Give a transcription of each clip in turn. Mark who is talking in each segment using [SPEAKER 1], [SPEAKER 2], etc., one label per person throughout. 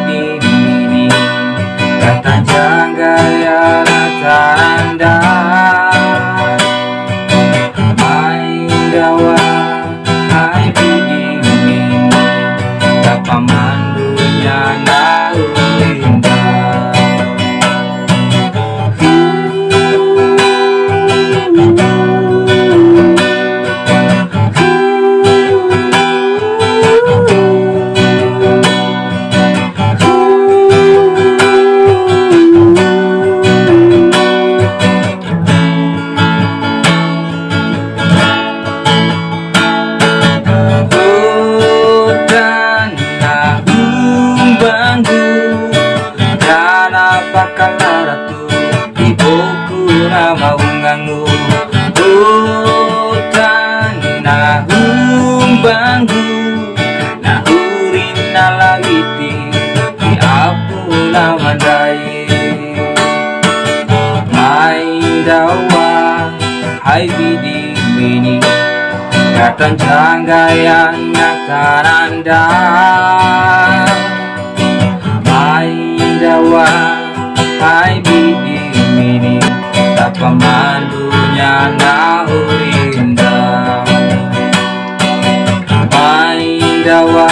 [SPEAKER 1] bidi-bidi kata gaya tanda Aindawa hai bidi-bidi kata mandunya naulinda Pakalarato iboku na maungangu hutan na humbangu na urin na lawiti di apu na mandai Aindawa hai bidi-bidi katan canggayan nataranda Aindawa hai bidi-bidi tak pemandunya naulinda Aindawa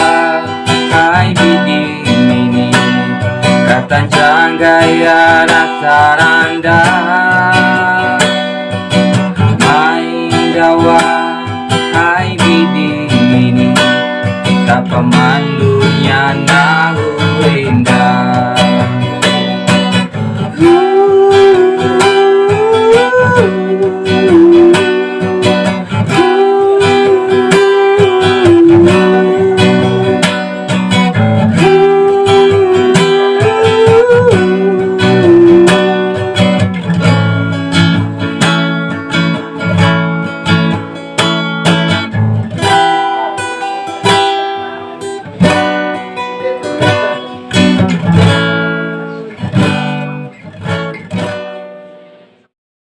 [SPEAKER 1] hai bidi-bidi katan canggayan nataranda Aindawa hai bidi-bidi tak pemandunya naulinda